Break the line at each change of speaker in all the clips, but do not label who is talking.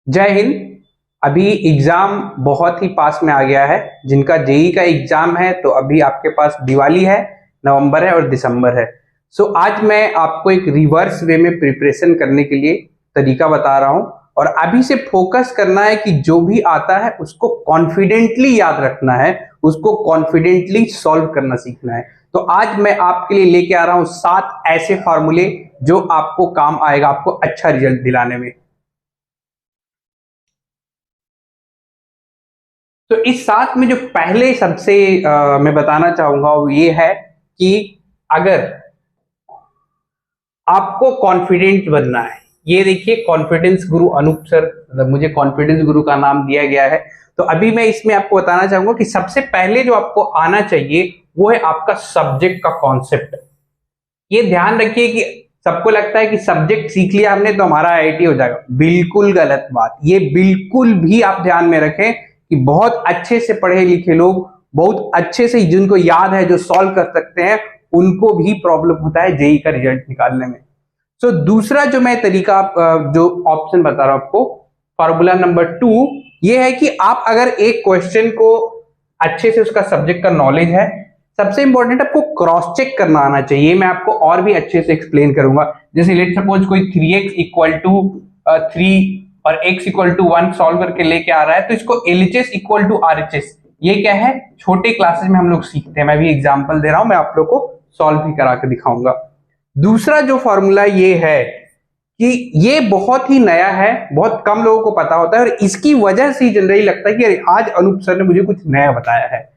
जय हिंद। अभी एग्जाम बहुत ही पास में आ गया है। जिनका जेई का एग्जाम है तो अभी आपके पास दिवाली है, नवंबर है और दिसंबर है। सो आज मैं आपको एक रिवर्स वे में प्रिपरेशन करने के लिए तरीका बता रहा हूं और अभी से फोकस करना है कि जो भी आता है उसको कॉन्फिडेंटली याद रखना है, उसको कॉन्फिडेंटली सॉल्व करना सीखना है। तो आज मैं आपके लिए लेके आ रहा हूं 7 ऐसे फॉर्मूले जो आपको काम आएगा, आपको अच्छा रिजल्ट दिलाने में। तो इस साथ में जो पहले सबसे मैं बताना चाहूंगा वो ये है कि अगर आपको कॉन्फिडेंट बनना है, ये देखिए कॉन्फिडेंस गुरु अनूप सर, मतलब मुझे कॉन्फिडेंस गुरु का नाम दिया गया है। तो अभी मैं इसमें आपको बताना चाहूंगा कि सबसे पहले जो आपको आना चाहिए वो है आपका सब्जेक्ट का कॉन्सेप्ट। ये ध्यान रखिए कि सबको लगता है कि सब्जेक्ट सीख लिया हमने तो हमारा आईआईटी हो जाएगा। बिल्कुल गलत बात। ये बिल्कुल भी आप ध्यान में रखें कि बहुत अच्छे से पढ़े लिखे लोग, बहुत अच्छे से जिनको याद है, जो सॉल्व कर सकते हैं, उनको भी प्रॉब्लम होता है जेई का रिजल्ट निकालने में। तो दूसरा जो मैं तरीका जो ऑप्शन बता रहा हूं आपको, फॉर्मूला नंबर 2, ये है कि आप अगर एक क्वेश्चन को अच्छे से, उसका सब्जेक्ट का नॉलेज है, सबसे इंपॉर्टेंट आपको क्रॉस चेक करना आना चाहिए। मैं आपको और भी अच्छे से एक्सप्लेन करूंगा। जैसे लेट सपोज कोई 3x इक्वल टू 3 और x इक्वल टू 1 सॉल्व करके लेके आ रहा है, तो इसको एलएचएस इक्वल टू आरएचएस, ये क्या है, छोटे क्लासेस में हम लोग सीखते हैं। मैं भी एग्जांपल दे रहा हूं, मैं आप लोग को सॉल्व भी करा के दिखाऊंगा। दूसरा जो फॉर्मूला ये है कि ये बहुत ही नया है, बहुत कम लोगों को पता होता है और इसकी वजह से जनरली लगता है कि अरे आज अनूप सर ने मुझे कुछ नया बताया है।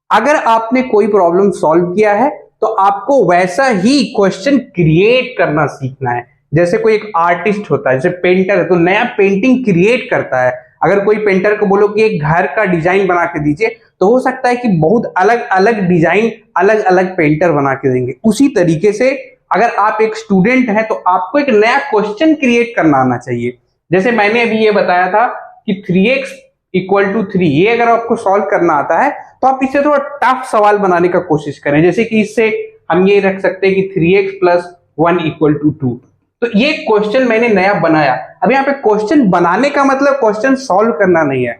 अगर आपने कोई प्रॉब्लम सॉल्व किया है तो आपको वैसा ही क्वेश्चन क्रिएट करना सीखना है। जैसे कोई एक आर्टिस्ट होता है, जैसे पेंटर है, तो नया पेंटिंग क्रिएट करता है। अगर कोई पेंटर को बोलो कि एक घर का डिजाइन बना के दीजिए, तो हो सकता है कि बहुत अलग अलग डिजाइन अलग अलग पेंटर बना के देंगे। उसी तरीके से अगर आप एक स्टूडेंट हैं तो आपको एक नया क्वेश्चन क्रिएट करना आना चाहिए। जैसे मैंने अभी ये बताया था कि 3x इक्वल टू 3, ये अगर आपको सॉल्व करना आता है तो आप इसे थोड़ा टफ सवाल बनाने का कोशिश करें। जैसे कि इससे हम ये रख सकते हैं कि 3x प्लस 1 इक्वल टू 2। तो ये क्वेश्चन मैंने नया बनाया। अब यहाँ पे क्वेश्चन बनाने का मतलब क्वेश्चन सॉल्व करना नहीं है,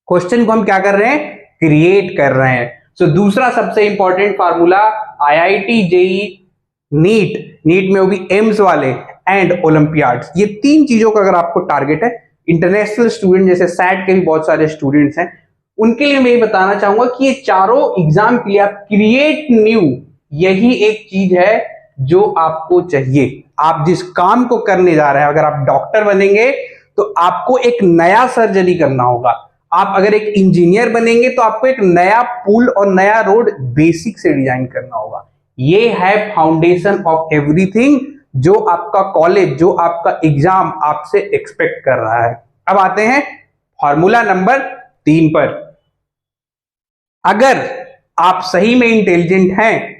क्वेश्चन को हम क्या कर रहे हैं, क्रिएट कर रहे हैं। सो दूसरा सबसे important formula, IIT JEE NEET में वो भी एम्स वाले एंड ओलंपियाड्स, ये 3 चीजों का अगर आपको टारगेट है, इंटरनेशनल स्टूडेंट जैसे सैट के भी बहुत सारे स्टूडेंट्स हैं, उनके लिए मैं ये बताना चाहूंगा कि ये चारों एग्जाम के लिए आप क्रिएट न्यू, यही एक चीज है जो आपको चाहिए। आप जिस काम को करने जा रहे हैं, अगर आप डॉक्टर बनेंगे तो आपको एक नया सर्जरी करना होगा। आप अगर एक इंजीनियर बनेंगे तो आपको एक नया पुल और नया रोड बेसिक से डिजाइन करना होगा। ये है फाउंडेशन ऑफ एवरीथिंग जो आपका कॉलेज, जो आपका एग्जाम आपसे एक्सपेक्ट कर रहा है। अब आते हैं फॉर्मूला नंबर 3 पर। अगर आप सही में इंटेलिजेंट हैं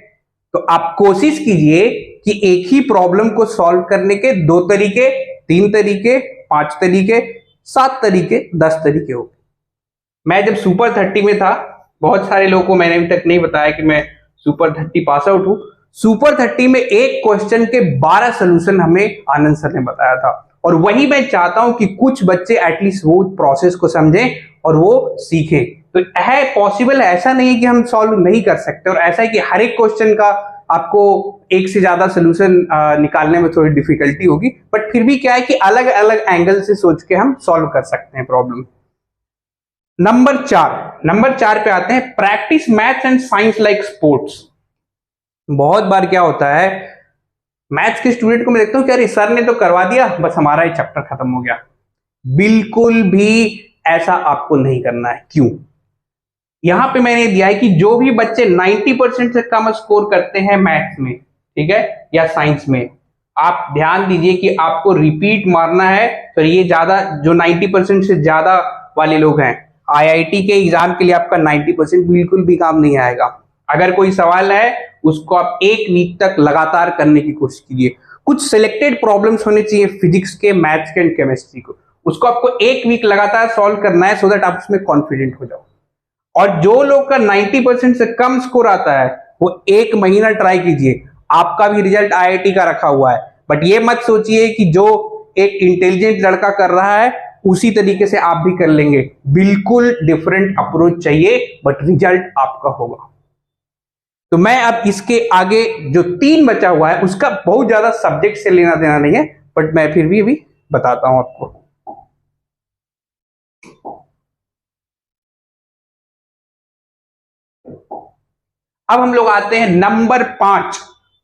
तो आप कोशिश कीजिए कि एक ही प्रॉब्लम को सॉल्व करने के 2 तरीके, 3 तरीके, 5 तरीके, 7 तरीके, 10 तरीके हो। मैं जब सुपर 30 में था, बहुत सारे लोगों को मैंने अभी तक नहीं बताया कि मैं सुपर 30 पास आउट हूं। सुपर 30 में एक क्वेश्चन के 12 सोल्यूशन हमें आनंद सर ने बताया था, और वही मैं चाहता हूं कि कुछ बच्चे एटलीस्ट वो प्रोसेस को समझें और वो सीखें। तो है पॉसिबल, ऐसा नहीं है कि हम सॉल्व नहीं कर सकते, और ऐसा है कि हर एक क्वेश्चन का आपको एक से ज्यादा सोल्यूशन निकालने में थोड़ी डिफिकल्टी होगी, बट फिर भी क्या है कि अलग अलग एंगल से सोच के हम सॉल्व कर सकते हैं प्रॉब्लम। नंबर 4 पे आते हैं, practice maths and science like sports. बहुत बार क्या होता है, मैथ्स के स्टूडेंट को मैं देखता हूं कि अरे सर ने तो करवा दिया, बस हमारा ही चैप्टर खत्म हो गया। बिल्कुल भी ऐसा आपको नहीं करना है। क्यों? यहां पे मैंने दिया है कि जो भी बच्चे 90% से कम स्कोर करते हैं मैथ्स में, ठीक है, या साइंस में, आप ध्यान दीजिए कि आपको रिपीट मारना है। तो ये ज्यादा, जो 90% से ज्यादा वाले लोग हैं, आईआईटी के एग्जाम के लिए आपका 90% बिल्कुल भी काम नहीं आएगा। अगर कोई सवाल है उसको आप 1 वीक तक लगातार करने की कोशिश कीजिए। कुछ सिलेक्टेड प्रॉब्लम्स होने चाहिए फिजिक्स के, मैथ्स के एंड केमिस्ट्री को, उसको आपको 1 वीक लगातार सॉल्व करना है, सो दैट आप उसमें कॉन्फिडेंट हो जाओ। और जो लोग का 90% से कम स्कोर आता है वो 1 महीना ट्राई कीजिए, आपका भी रिजल्ट आईआईटी का रखा हुआ है। बट ये मत सोचिए कि जो एक इंटेलिजेंट लड़का कर रहा है उसी तरीके से आप भी कर लेंगे। बिल्कुल डिफरेंट अप्रोच चाहिए, बट रिजल्ट आपका होगा। तो मैं अब इसके आगे जो 3 बचा हुआ है उसका बहुत ज्यादा सब्जेक्ट से लेना देना नहीं है, बट मैं फिर भी अभी बताता हूं आपको। अब हम लोग आते हैं नंबर 5।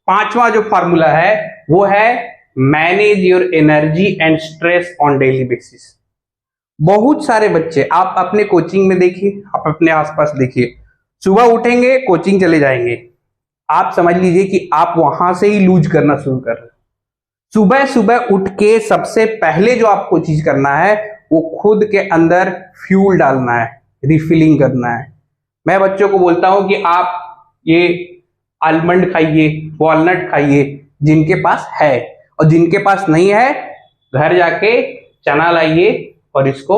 पांचवा जो फॉर्मूला है वो है manage your energy and stress on daily basis. बहुत सारे बच्चे आप अपने कोचिंग में देखिए, आप अपने आसपास देखिए, सुबह उठेंगे कोचिंग चले जाएंगे, आप समझ लीजिए कि आप वहां से ही लूज करना शुरू कर रहे हैं। सुबह सुबह उठ के सबसे पहले जो आपको चीज करना है वो खुद के अंदर फ्यूल डालना है, रिफिलिंग करना है। मैं बच्चों को बोलता हूं कि आप ये आलमंड खाइए, वॉलनट खाइए जिनके पास है, और जिनके पास नहीं है घर जाके चना लाइए और इसको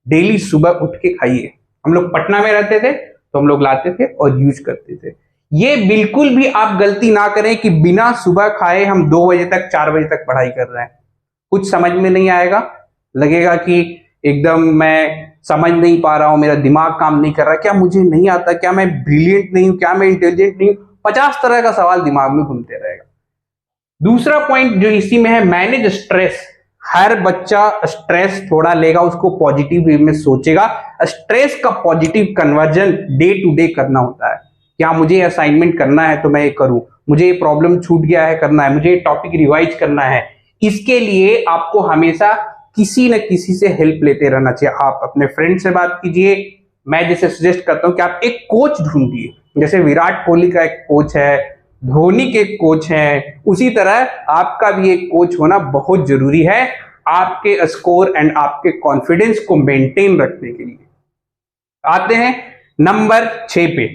डेली सुबह उठ के खाइए। हम लोग पटना में रहते थे तो हम लोग लाते थे और यूज करते थे। ये बिल्कुल भी आप गलती ना करें कि बिना सुबह खाए हम 2 बजे तक 4 बजे तक पढ़ाई कर रहे हैं। कुछ समझ में नहीं आएगा, लगेगा कि एकदम मैं समझ नहीं पा रहा हूं, मेरा दिमाग काम नहीं कर रहा, क्या मुझे नहीं आता, क्या मैं ब्रिलियंट नहीं हूं, क्या मैं इंटेलिजेंट नहीं हूं, 50 तरह का सवाल दिमाग में घूमते रहेगा। दूसरा पॉइंट जो इसी में है, मैनेज स्ट्रेस। हर बच्चा स्ट्रेस थोड़ा लेगा, उसको पॉजिटिव वे में सोचेगा। स्ट्रेस का positive conversion day to day करना होता है। क्या मुझे असाइनमेंट करना है तो मैं ये करूं, मुझे ये प्रॉब्लम छूट गया है करना है, मुझे ये टॉपिक रिवाइज करना है। इसके लिए आपको हमेशा किसी न किसी से हेल्प लेते रहना चाहिए। आप अपने फ्रेंड से बात कीजिए, मैं जैसे सजेस्ट करता हूं कि आप एक कोच ढूंढिए। जैसे विराट कोहली का एक कोच है, धोनी के कोच हैं, उसी तरह आपका भी एक कोच होना बहुत जरूरी है आपके स्कोर एंड आपके कॉन्फिडेंस को मेंटेन रखने के लिए। आते हैं नंबर 6 पे।